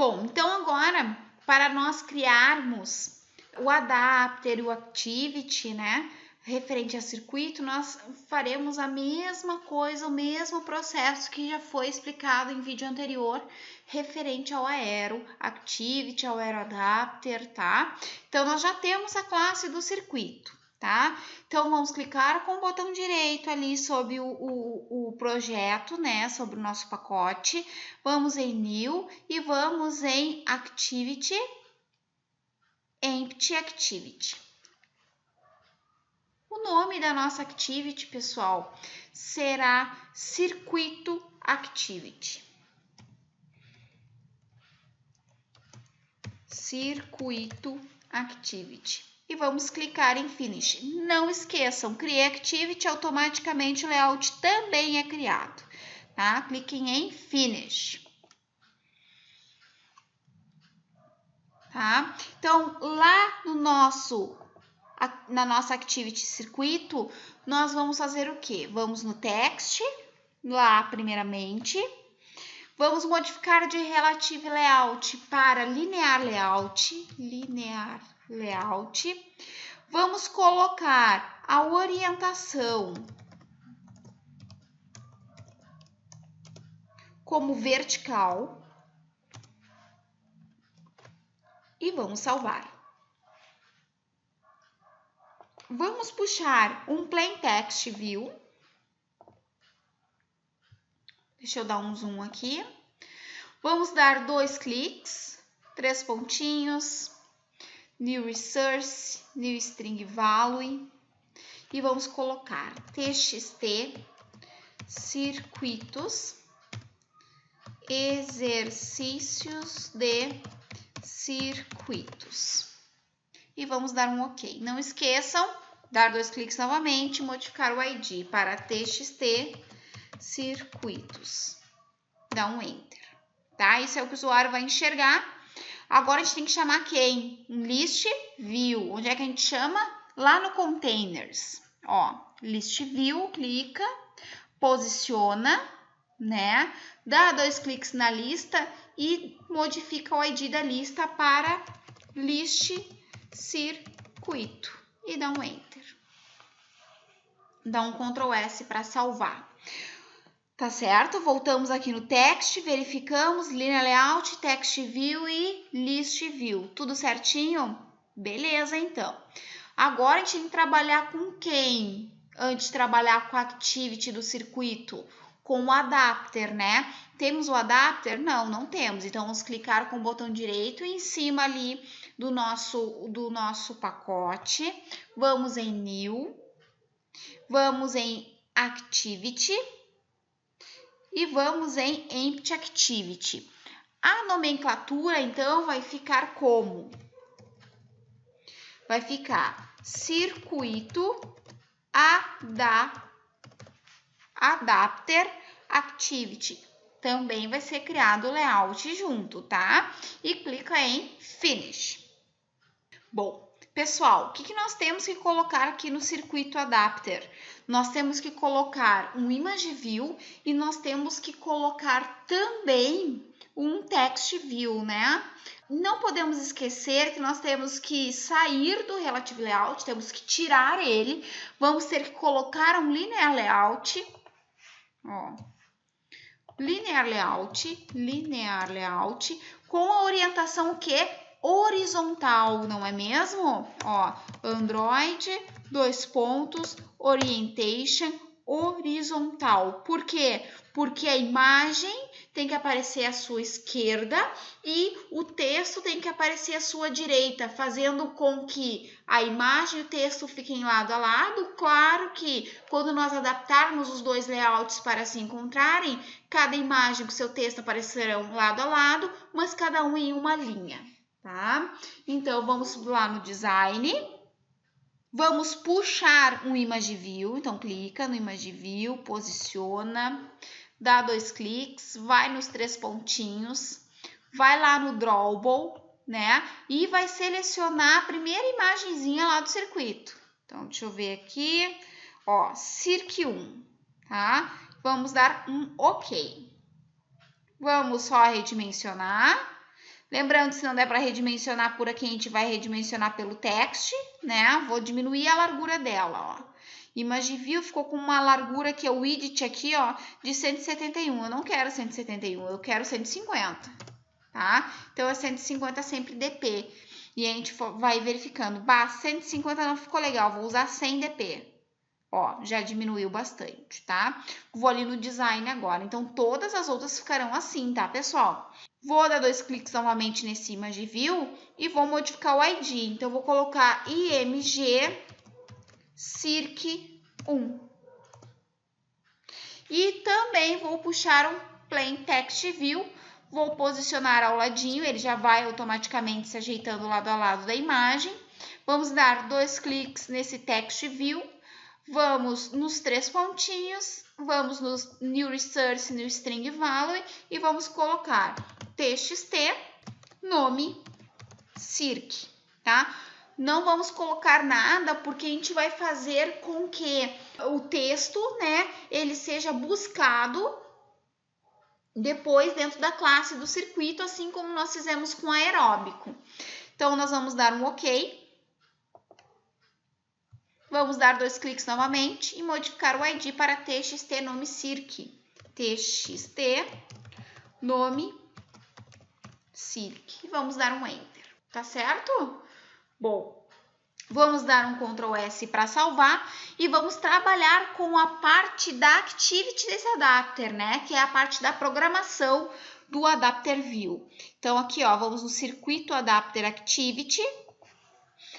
Bom, então agora, para nós criarmos o adapter e o activity, né, referente a circuito, nós faremos a mesma coisa, o mesmo processo que já foi explicado em vídeo anterior, referente ao aero activity, ao aero adapter, tá? Então, nós já temos a classe do circuito, tá? Então, vamos clicar com o botão direito ali sobre o projeto, né? Sobre o nosso pacote. Vamos em New e vamos em Activity, Empty Activity. O nome da nossa activity, pessoal, será Circuito Activity. Circuito Activity. E vamos clicar em Finish. Não esqueçam, criei Activity, automaticamente o layout também é criado. Tá? Cliquem em Finish. Tá? Então, lá no na nossa Activity Circuito, nós vamos fazer o quê? Vamos no Text, lá primeiramente. Vamos modificar de Relative Layout para Linear Layout. Linear Layout. Vamos colocar a orientação como vertical. E vamos salvar. Vamos puxar um Plain Text View. Deixa eu dar um zoom aqui. Vamos dar 2 cliques, 3 pontinhos, New Resource, New String Value. E vamos colocar txt circuitos, exercícios de circuitos. E vamos dar um OK. Não esqueçam, dar 2 cliques novamente, modificar o ID para txt circuitos. Dá um Enter, tá? Isso é o que o usuário vai enxergar. Agora a gente tem que chamar quem? Um list view. Onde é que a gente chama? Lá no containers. Ó, list view, clica, posiciona, né? Dá 2 cliques na lista e modifica o ID da lista para list circuito e dá um Enter. Dá um Ctrl S para salvar. Tá certo? Voltamos aqui no Text, verificamos Linear Layout, Text View e List View. Tudo certinho? Beleza, então. Agora a gente tem que trabalhar com quem? Antes de trabalhar com a Activity do circuito? Com o Adapter, né? Temos o Adapter? Não, não temos. Então, vamos clicar com o botão direito em cima ali do nosso pacote. Vamos em New. Vamos em Activity. E vamos em Empty Activity. A nomenclatura, então, vai ficar como? Vai ficar Circuito Adapter Activity. Também vai ser criado o layout junto, tá? E clica em Finish. Bom, pessoal, o que nós temos que colocar aqui no circuito adapter? Nós temos que colocar um image view e nós temos que colocar também um text view, né? Não podemos esquecer que nós temos que sair do relative layout, temos que tirar ele. Vamos ter que colocar um linear layout. Ó. Linear layout com a orientação o quê? Horizontal, não é mesmo? Ó, Android, orientation, horizontal. Por quê? Porque a imagem tem que aparecer à sua esquerda e o texto tem que aparecer à sua direita, fazendo com que a imagem e o texto fiquem lado a lado. Claro que quando nós adaptarmos os 2 layouts para se encontrarem, cada imagem com seu texto aparecerão lado a lado, mas cada um em uma linha. Tá? Então, vamos lá no Design. Vamos puxar um Image View. Então, clica no Image View, posiciona, dá 2 cliques, vai nos 3 pontinhos, vai lá no Drawable, né? E vai selecionar a primeira imagenzinha lá do circuito. Então, deixa eu ver aqui. Ó, Circ1, tá? Vamos dar um OK. Vamos só redimensionar. Lembrando, se não der para redimensionar por aqui, a gente vai redimensionar pelo text, né? Vou diminuir a largura dela, ó. ImageView ficou com uma largura que é o widget aqui, ó, de 171. Eu não quero 171, eu quero 150, tá? Então, é 150 sempre DP. E a gente vai verificando. Bah, 150 não ficou legal, vou usar 100 DP. Ó, já diminuiu bastante, tá? Vou ali no design agora. Então, todas as outras ficarão assim, tá, pessoal? Vou dar 2 cliques novamente nesse ImageView e vou modificar o ID. Então, eu vou colocar IMG Circ 1. E também vou puxar um Plain Text View. Vou posicionar ao ladinho, ele já vai automaticamente se ajeitando lado a lado da imagem. Vamos dar 2 cliques nesse Text View. Vamos nos 3 pontinhos, vamos no New Resource, New String Value e vamos colocar TXT, nome Circ, tá? Não vamos colocar nada porque a gente vai fazer com que o texto, né, ele seja buscado depois dentro da classe do circuito, assim como nós fizemos com aeróbico. Então, nós vamos dar um OK. Vamos dar 2 cliques novamente e modificar o ID para TXT nome Circ. TXT nome Circ. E vamos dar um Enter. Tá certo? Bom, vamos dar um Ctrl S para salvar e vamos trabalhar com a parte da Activity desse adapter, né? Que é a parte da programação do Adapter View. Então, aqui, ó, vamos no circuito Adapter Activity.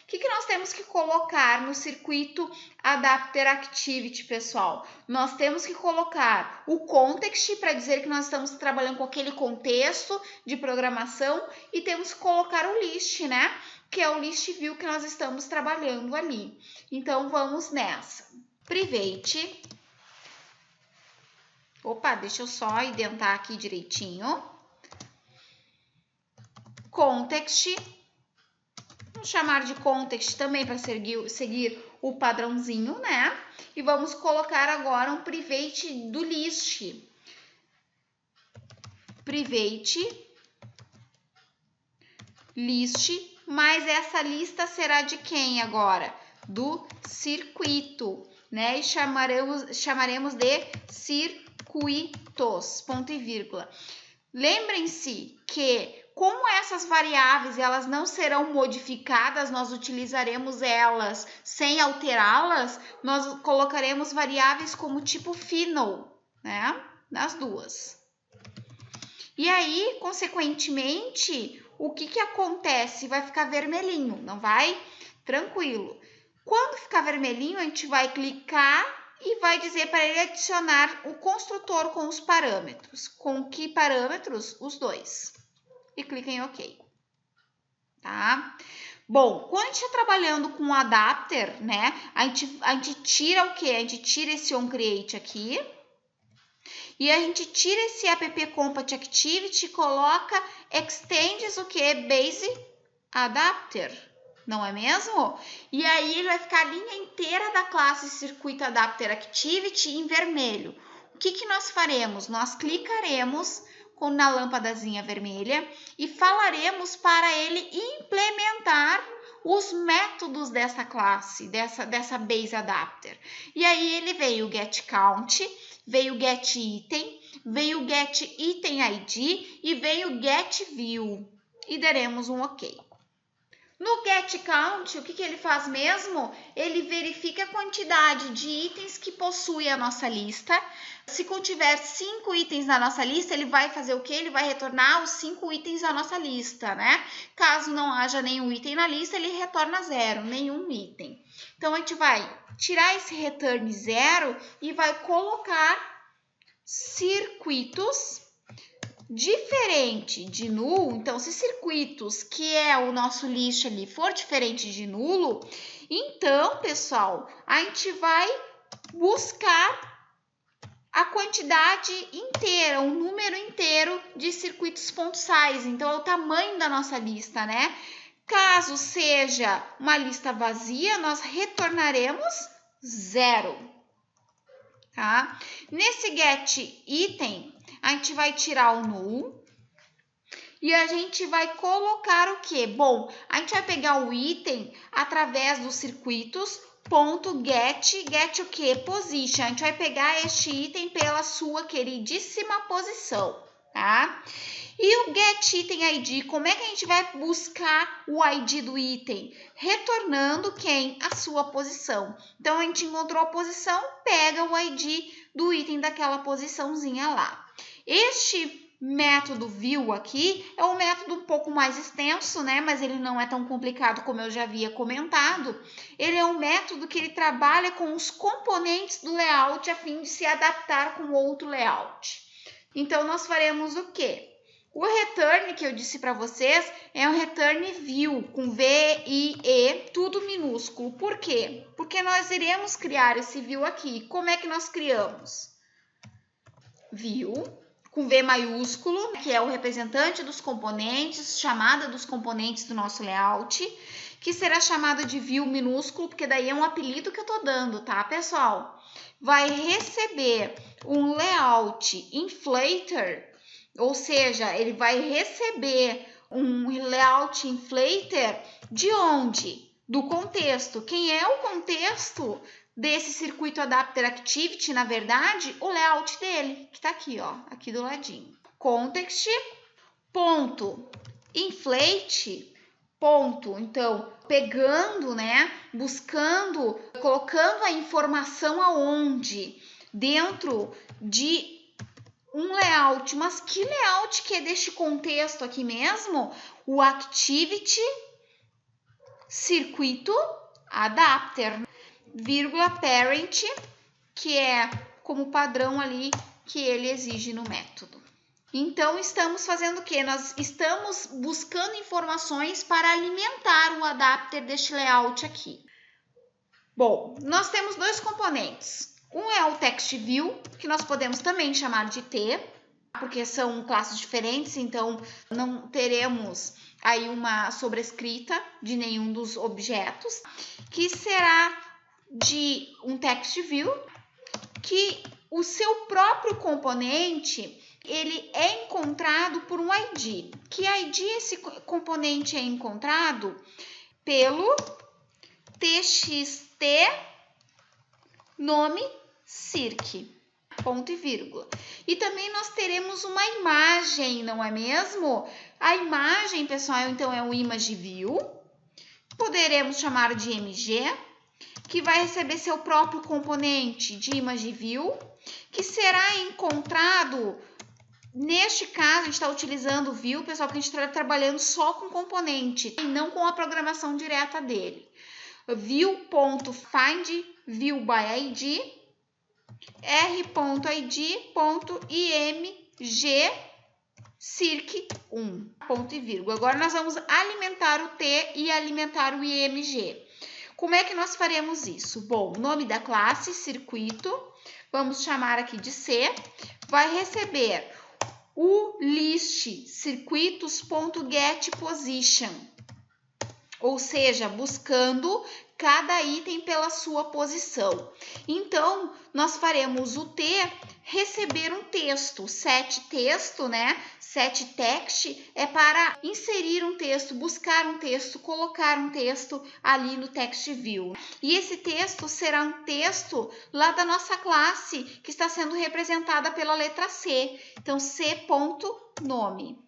O que nós temos que colocar no circuito Adapter Activity, pessoal? Nós temos que colocar o context para dizer que nós estamos trabalhando com aquele contexto de programação e temos que colocar o list, né? Que é o list view que nós estamos trabalhando ali. Então, vamos nessa. Private. Opa, deixa eu só identar aqui direitinho. Context. Vamos chamar de context também para seguir o padrãozinho, né? E vamos colocar agora um private do list. Private list, mas essa lista será de quem agora? Do circuito, né? E chamaremos de circuitos, ponto e vírgula. Lembrem-se que, como essas variáveis elas não serão modificadas, nós utilizaremos elas sem alterá-las, nós colocaremos variáveis como tipo final, né? Nas duas. E aí, consequentemente, o que acontece? Vai ficar vermelhinho, não vai? Tranquilo. Quando ficar vermelhinho, a gente vai clicar e vai dizer para ele adicionar o construtor com os parâmetros. Com que parâmetros? Os 2. E clica em OK. Tá? Bom, quando a gente está trabalhando com o adapter, né? A gente tira o quê? A gente tira esse onCreate aqui. E a gente tira esse app-compat activity e coloca extends o quê? Base adapter. Não é mesmo? E aí, ele vai ficar a linha inteira da classe Circuito Adapter Activity em vermelho. O que nós faremos? Nós clicaremos na lâmpadazinha vermelha e falaremos para ele implementar os métodos dessa classe, dessa Base Adapter. E aí, ele veio o getCount, veio o getItem, veio o getItem ID e veio o getView. E daremos um OK. No getCount, o que ele faz mesmo? Ele verifica a quantidade de itens que possui a nossa lista. Se contiver 5 itens na nossa lista, ele vai fazer o quê? Ele vai retornar os 5 itens da nossa lista, né? Caso não haja nenhum item na lista, ele retorna 0, nenhum item. Então, a gente vai tirar esse return 0 e vai colocar circuitos diferente de null. Então, se circuitos, que é o nosso list ali, for diferente de nulo, então, pessoal, a gente vai buscar a quantidade inteira, um número inteiro de circuitos.size. Então, é o tamanho da nossa lista, né? Caso seja uma lista vazia, nós retornaremos 0. Tá? Nesse getItem, a gente vai tirar o null E a gente vai colocar o quê? Bom, a gente vai pegar o item através dos circuitos, .get o quê? Position. A gente vai pegar este item pela sua queridíssima posição, tá? E o getItemID, como é que a gente vai buscar o ID do item? Retornando quem? A sua posição. Então, a gente encontrou a posição, pega o ID do item daquela posiçãozinha lá. Este método view aqui é um método um pouco mais extenso, né? Mas ele não é tão complicado como eu já havia comentado. Ele é um método que ele trabalha com os componentes do layout a fim de se adaptar com outro layout. Então, nós faremos o quê? O return que eu disse para vocês é um return view, com V-I-E, tudo minúsculo. Por quê? Porque nós iremos criar esse view aqui. Como é que nós criamos? View, com V maiúsculo, que é o representante dos componentes, chamada dos componentes do nosso layout, que será chamada de view minúsculo, porque daí é um apelido que eu estou dando, tá, pessoal? Vai receber um layout inflator, ou seja, ele vai receber um layout inflator de onde? Do contexto. Quem é o contexto desse circuito adapter activity? Na verdade, o layout dele, que está aqui, ó, aqui do ladinho. Context, ponto, inflate, ponto. Então, pegando, né, buscando, colocando a informação aonde? Dentro de um layout. Mas que layout que é deste contexto aqui mesmo? O activity circuito adapter, vírgula parent, que é como padrão ali que ele exige no método. Então, estamos fazendo o quê? Nós estamos buscando informações para alimentar o adapter deste layout aqui. Bom, nós temos dois componentes. Um é o text view, que nós podemos também chamar de T, porque são classes diferentes, então não teremos aí uma sobrescrita de nenhum dos objetos, que será de um text view, que o seu próprio componente, ele é encontrado por um ID. Que ID esse componente é encontrado? Pelo txt nome circ, ponto e vírgula. E também nós teremos uma imagem, não é mesmo? A imagem, pessoal, então é um image view. Poderemos chamar de MG, que vai receber seu próprio componente de image view, que será encontrado, neste caso, a gente está utilizando o view, pessoal, porque a gente está trabalhando só com componente e não com a programação direta dele. View.findViewById, r.id.img_circ1, ponto e vírgula. Agora nós vamos alimentar o T e alimentar o IMG. Como é que nós faremos isso? Bom, nome da classe, circuito, vamos chamar aqui de C, vai receber o list circuitos.getPosition, ou seja, buscando cada item pela sua posição. Então, nós faremos o T receber um texto, set texto, né? Set text é para inserir um texto, buscar um texto, colocar um texto ali no text view. E esse texto será um texto lá da nossa classe, que está sendo representada pela letra C. Então, C.nome.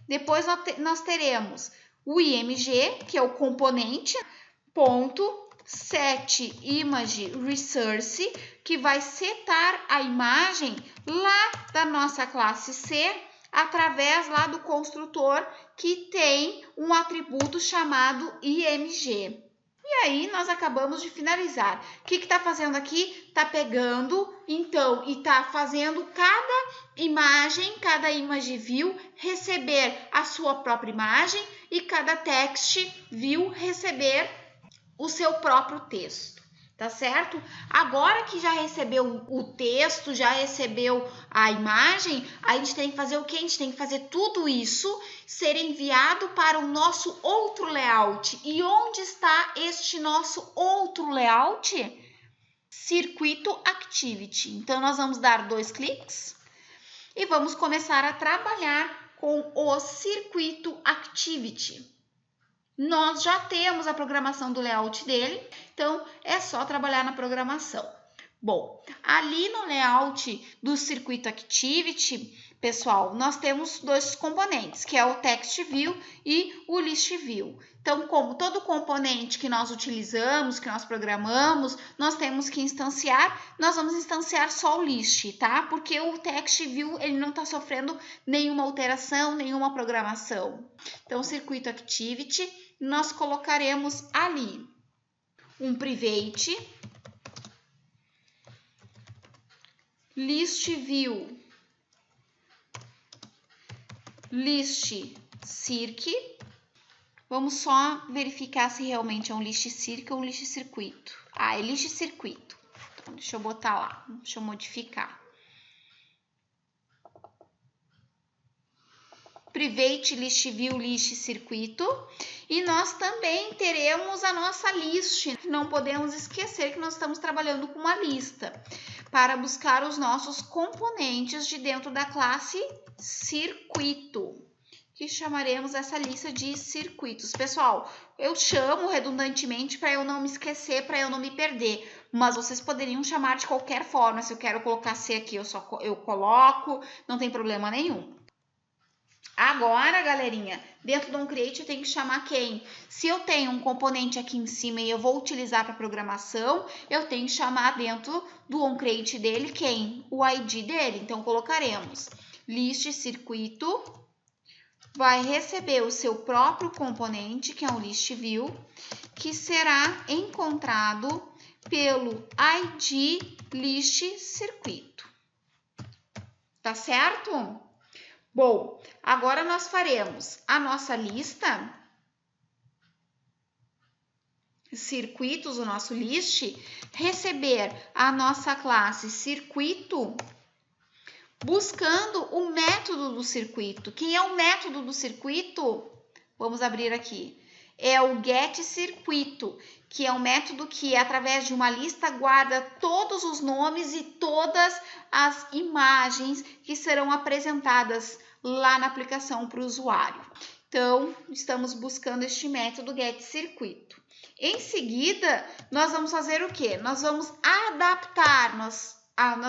Depois nós teremos o IMG, que é o componente, ponto setImageResource, que vai setar a imagem lá da nossa classe C, através lá do construtor que tem um atributo chamado IMG. E aí, nós acabamos de finalizar. O que está fazendo aqui? Está pegando, então, e está fazendo cada image view receber a sua própria imagem e cada text view receber o seu próprio texto, tá certo? Agora que já recebeu o texto, já recebeu a imagem, a gente tem que fazer o quê? A gente tem que fazer tudo isso ser enviado para o nosso outro layout. E onde está este nosso outro layout? Circuito Activity. Então, nós vamos dar 2 cliques e vamos começar a trabalhar com o circuito activity. Nós já temos a programação do layout dele, então é só trabalhar na programação. Bom, ali no layout do circuito activity, pessoal, nós temos dois componentes, que é o text view e o list view. Então, como todo componente que nós utilizamos, que nós programamos, nós temos que instanciar, nós vamos instanciar só o list, tá? Porque o text view, ele não está sofrendo nenhuma alteração, nenhuma programação. Então, o circuito activity, nós colocaremos ali um private, list view, list circ. Vamos só verificar se realmente é um list circ ou um list circuito. Ah, é list circuito. Então, deixa eu botar lá, deixa eu modificar. Private list view list circuito, e nós também teremos a nossa list. Não podemos esquecer que nós estamos trabalhando com uma lista para buscar os nossos componentes de dentro da classe circuito, que chamaremos essa lista de circuitos. Pessoal, eu chamo redundantemente para eu não me esquecer, para eu não me perder, mas vocês poderiam chamar de qualquer forma. Se eu quero colocar C aqui, eu coloco, não tem problema nenhum. Agora, galerinha, dentro do onCreate eu tenho que chamar quem? Se eu tenho um componente aqui em cima e eu vou utilizar para programação, eu tenho que chamar dentro do onCreate dele quem? O ID dele. Então, colocaremos list circuito, vai receber o seu próprio componente, que é o list view, que será encontrado pelo ID list circuito. Tá certo? Bom, agora nós faremos a nossa lista, circuitos, o nosso list, receber a nossa classe circuito, buscando o método do circuito. Quem é o método do circuito? Vamos abrir aqui. É o getCircuito, que é um método que, através de uma lista, guarda todos os nomes e todas as imagens que serão apresentadas lá na aplicação para o usuário. Então, estamos buscando este método getCircuito. Em seguida, nós vamos fazer o quê? Nós vamos adaptar, nós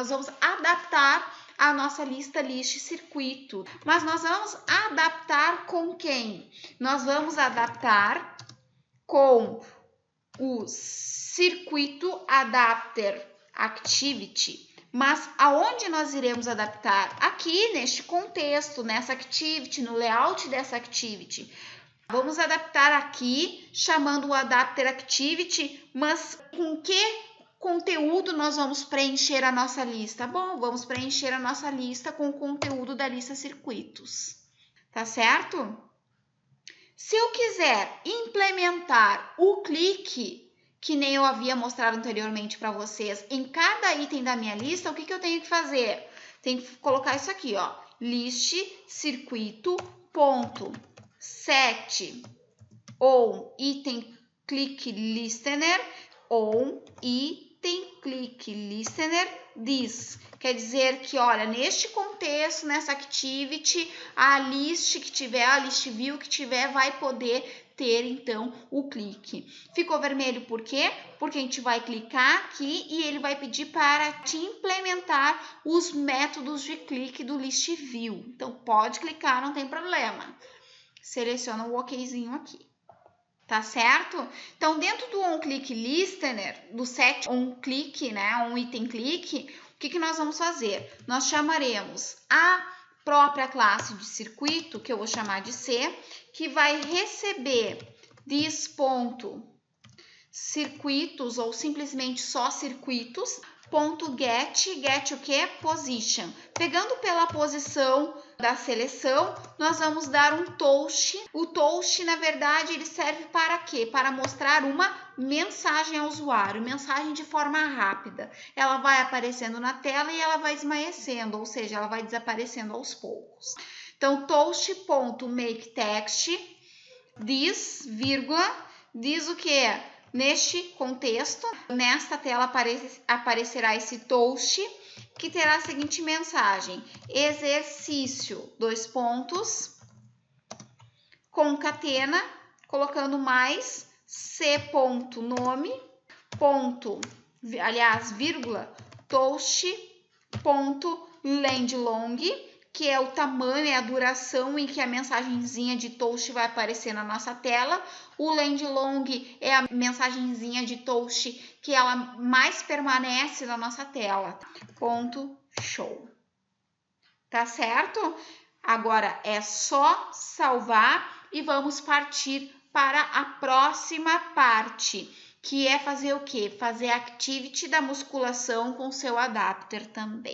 vamos adaptar a nossa lista list circuito. Mas nós vamos adaptar com quem? Nós vamos adaptar com o circuito adapter activity. Mas aonde nós iremos adaptar? Aqui neste contexto, nessa activity, no layout dessa activity. Vamos adaptar aqui, chamando o adapter activity, mas com que conteúdo nós vamos preencher a nossa lista? Bom, vamos preencher a nossa lista com o conteúdo da lista circuitos. Tá certo? Se eu quiser implementar o clique, que nem eu havia mostrado anteriormente para vocês, em cada item da minha lista, o que eu tenho que fazer? Tenho que colocar isso aqui, ó, list circuito ponto set on item click listener on item click listener this. Quer dizer que, olha, neste contexto, nessa activity, a list que tiver, a list view que tiver, vai poder ter, então, o clique. Ficou vermelho por quê? Porque a gente vai clicar aqui e ele vai pedir para te implementar os métodos de clique do list view. Então, pode clicar, não tem problema. Seleciona o okzinho aqui. Tá certo? Então, dentro do onClickListener, do set onClick, né, onItemClick, o que nós vamos fazer? Nós chamaremos a própria classe de circuito, que eu vou chamar de C, que vai receber this.circuitos ou simplesmente só circuitos, .get o que? Position. Pegando pela posição da seleção, nós vamos dar um toast. O toast, na verdade, ele serve para quê? Para mostrar uma mensagem ao usuário, mensagem de forma rápida. Ela vai aparecendo na tela e ela vai esmaecendo, ou seja, ela vai desaparecendo aos poucos. Então, toast.makeText, diz, vírgula, diz o que? Neste contexto, nesta tela aparecerá esse toast que terá a seguinte mensagem: exercício, dois pontos, concatena, colocando mais c.nome, ponto, aliás, vírgula, toast.lendlong, que é o tamanho, é a duração em que a mensagenzinha de toast vai aparecer na nossa tela. O lendlong é a mensagenzinha de toast que ela mais permanece na nossa tela. Ponto show. Tá certo? Agora é só salvar e vamos partir para a próxima parte, que é fazer o quê? Fazer a activity da musculação com seu adapter também.